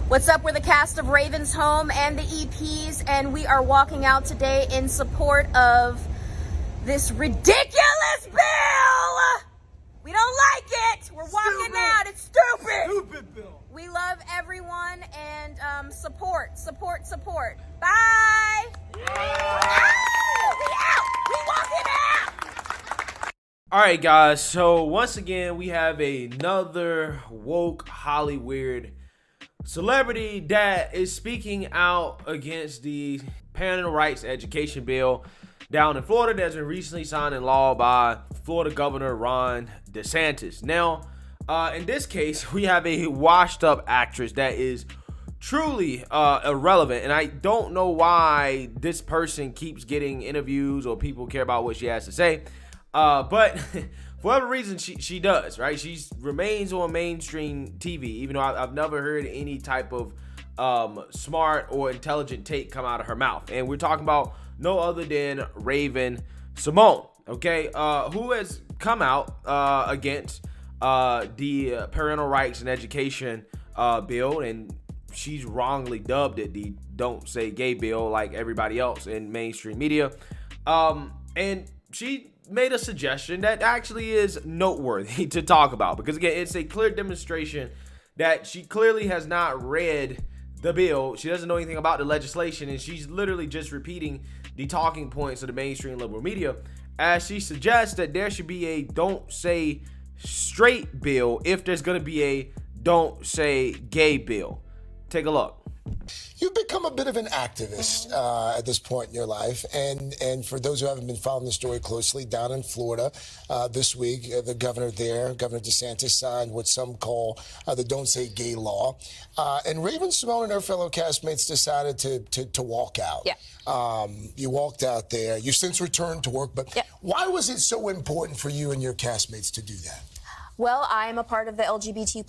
What's up? We're the cast of Raven's Home and the EPs, and we are walking out today in support of this ridiculous bill. We don't like it. We're walking out. It's stupid. Stupid bill. We love everyone and support. Bye. We out. We walking out. All right, guys. So once again, we have another woke Hollywood celebrity that is speaking out against the parental rights education bill down in Florida that's been recently signed in law by Florida Governor Ron DeSantis. Now, in this case, we have a washed up actress that is truly irrelevant, and I don't know why this person keeps getting interviews or people care about what she has to say, but for whatever reason she does, right? She remains on mainstream TV, even though I've never heard any type of smart or intelligent take come out of her mouth. And we're talking about no other than Raven-Symoné, okay, who has come out against the parental rights and education bill, and she's wrongly dubbed it the "Don't Say Gay" bill, like everybody else in mainstream media. And she made a suggestion that actually is noteworthy to talk about, because again, it's a clear demonstration that she clearly has not read the bill. She doesn't know anything about the legislation, and she's literally just repeating the talking points of the mainstream liberal media, as she suggests that there should be a "Don't Say Straight" bill if there's going to be a "Don't Say Gay" bill. Take a look. You've become a bit of an activist at this point in your life, and for those who haven't been following the story closely, down in Florida this week, the governor there, Governor DeSantis, signed what some call the "Don't Say Gay" law, and Raven-Symoné and her fellow castmates decided to walk out. Yeah. You walked out there. You've since returned to work, but why was it so important for you and your castmates to do that? Well, I'm a part of the LGBTQ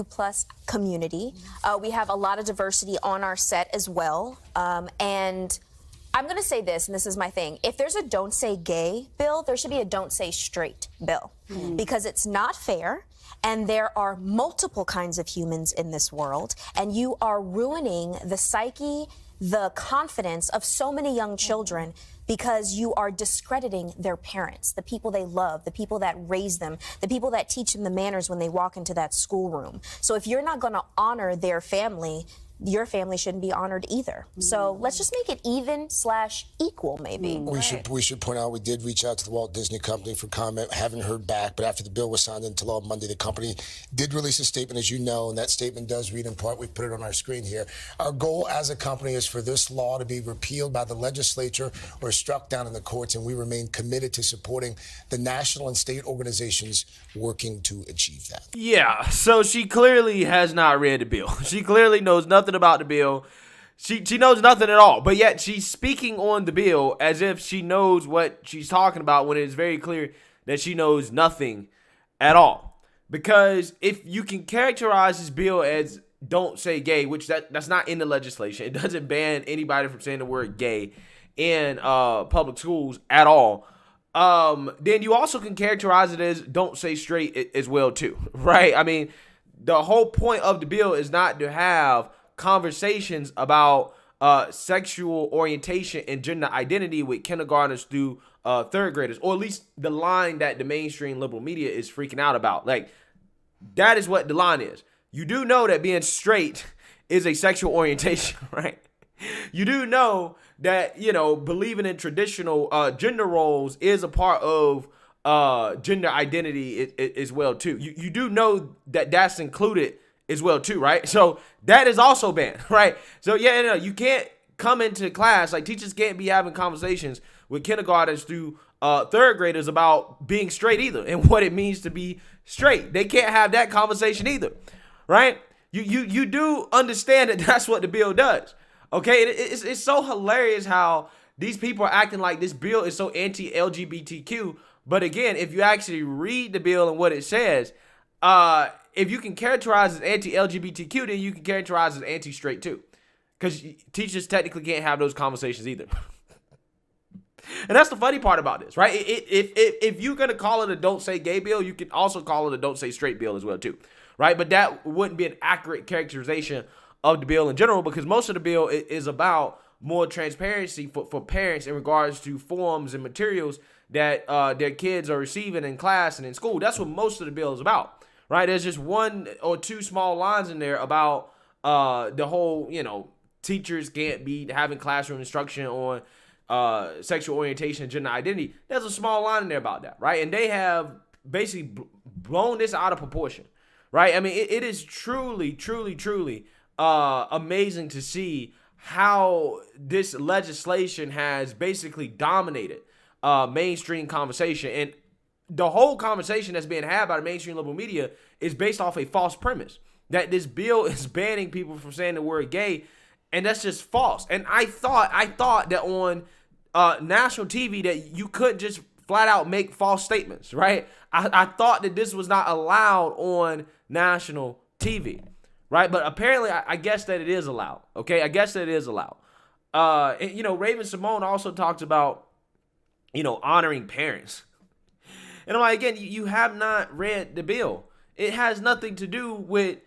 plus community. We have a lot of diversity on our set as well. And I'm going to say this, and this is my thing. If there's a "Don't Say Gay" bill, there should be a "Don't Say Straight" bill, because it's not fair. And there are multiple kinds of humans in this world, and you are ruining the psyche, the confidence of so many young children, because you are discrediting their parents, the people they love, the people that raise them, the people that teach them the manners when they walk into that schoolroom. So if you're not going to honor their family, your family shouldn't be honored either. So let's just make it even/equal, maybe. We should point out we did reach out to the Walt Disney Company for comment. Haven't heard back, but after the bill was signed into law Monday, the company did release a statement, as you know, and that statement does read in part. We've put it on our screen here. Our goal as a company is for this law to be repealed by the legislature or struck down in the courts, and we remain committed to supporting the national and state organizations working to achieve that. Yeah, so she clearly has not read the bill. She clearly knows nothing about the bill. She knows nothing at all, but yet she's speaking on the bill as if she knows what she's talking about, when it's very clear that she knows nothing at all. Because if you can characterize this bill as "Don't Say Gay," which that's not in the legislation, it doesn't ban anybody from saying the word "gay" in public schools at all, then you also can characterize it as "Don't Say Straight" as well too, right? I mean, the whole point of the bill is not to have conversations about sexual orientation and gender identity with kindergartners through third graders, or at least the line that the mainstream liberal media is freaking out about. Like, that is what the line is. You do know that being straight is a sexual orientation, right? You do know that, believing in traditional gender roles is a part of gender identity as well too. You do know that that's included as well too, right? So that is also banned, right? So you can't come into class, like, teachers can't be having conversations with kindergartners through third graders about being straight either, and what it means to be straight. They can't have that conversation either, right? You do understand that that's what the bill does, okay? It's so hilarious how these people are acting like this bill is so anti-LGBTQ, but again, if you actually read the bill and what it says, if you can characterize as anti-LGBTQ, then you can characterize as anti-straight too, because teachers technically can't have those conversations either. And that's the funny part about this, right? If you're gonna call it a "Don't Say Gay" bill, you can also call it a "Don't Say Straight" bill as well too, right? But that wouldn't be an accurate characterization of the bill in general, because most of the bill is about more transparency for parents in regards to forms and materials that their kids are receiving in class and in school. That's what most of the bill is about, right? There's just one or two small lines in there about the whole, teachers can't be having classroom instruction on sexual orientation and gender identity. There's a small line in there about that, right? And they have basically blown this out of proportion, right? I mean, it is truly, truly, truly amazing to see how this legislation has basically dominated mainstream conversation. And the whole conversation that's being had by the mainstream liberal media is based off a false premise that this bill is banning people from saying the word gay, and that's just false. And I thought that on national TV that you could just flat out make false statements, right? I thought that this was not allowed on national TV, right? But apparently, I guess that it is allowed. Okay, I guess that it is allowed. And, Raven-Symoné also talks about, honoring parents. And I'm like, again, you have not read the bill. It has nothing to do with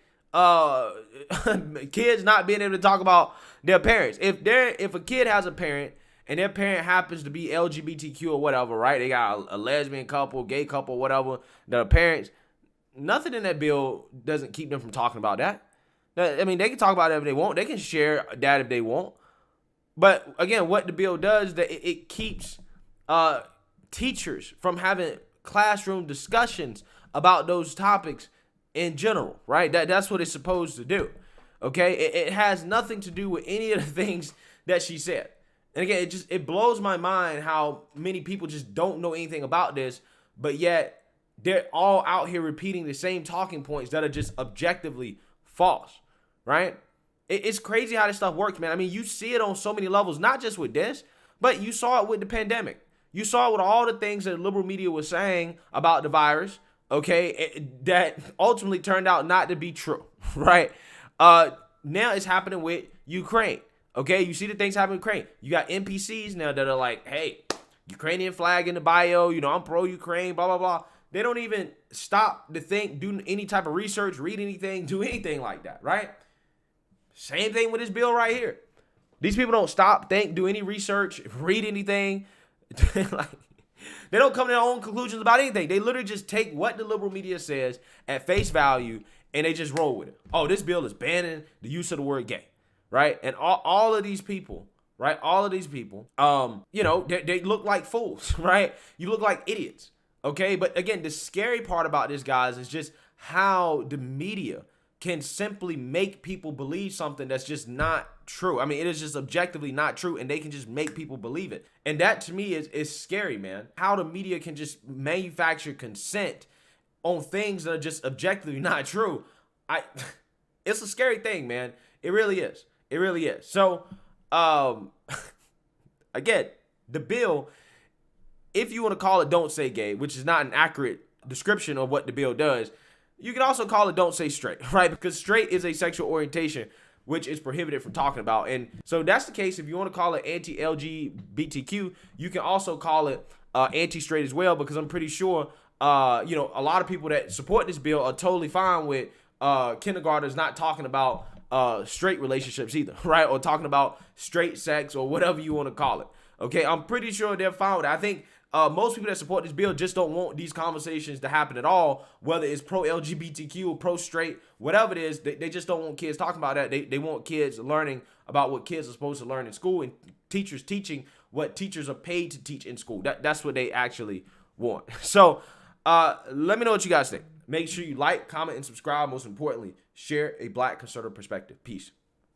kids not being able to talk about their parents. If a kid has a parent and their parent happens to be LGBTQ or whatever, right? They got a lesbian couple, gay couple, whatever, their parents, nothing in that bill doesn't keep them from talking about that. I mean, they can talk about it if they want. They can share that if they want. But again, what the bill does, that it keeps teachers from having classroom discussions about those topics in general, right? That's what it's supposed to do. Okay, it has nothing to do with any of the things that she said. And again, it blows my mind how many people just don't know anything about this, but yet they're all out here repeating the same talking points that are just objectively false, right? It's crazy how this stuff works, man. I mean, you see it on so many levels, not just with this, but you saw it with the pandemic. You saw it with all the things that liberal media was saying about the virus, okay, that ultimately turned out not to be true, right? Now it's happening with Ukraine, okay? You see the things happening in Ukraine. You got NPCs now that are like, hey, Ukrainian flag in the bio, I'm pro-Ukraine, blah, blah, blah. They don't even stop to think, do any type of research, read anything, do anything like that, right? Same thing with this bill right here. These people don't stop, think, do any research, read anything. Like, they don't come to their own conclusions about anything. They literally just take what the liberal media says at face value and they just roll with it. Oh, this bill is banning the use of the word gay, right? And all of these people, right? All of these people, they look like fools, right? You look like idiots, okay? But again, the scary part about this, guys, is just how the media can simply make people believe something that's just not true. I mean, it is just objectively not true, and they can just make people believe it. And that, to me, is scary, man. How the media can just manufacture consent on things that are just objectively not true. It's a scary thing, man. It really is. It really is. So, again, the bill, if you want to call it Don't Say Gay, which is not an accurate description of what the bill does, you can also call it Don't Say Straight, right? Because straight is a sexual orientation which is prohibited from talking about. And so that's the case. If you want to call it anti-LGBTQ, you can also call it anti-straight as well, because I'm pretty sure, a lot of people that support this bill are totally fine with kindergartners not talking about straight relationships either, right? Or talking about straight sex or whatever you want to call it. Okay, I'm pretty sure they're fine with it. I think most people that support this bill just don't want these conversations to happen at all, whether it's pro-LGBTQ or pro-straight, whatever it is. They just don't want kids talking about that. They want kids learning about what kids are supposed to learn in school, and teachers teaching what teachers are paid to teach in school. That's what they actually want. So let me know what you guys think. Make sure you like, comment, and subscribe. Most importantly, share a Black conservative perspective. Peace.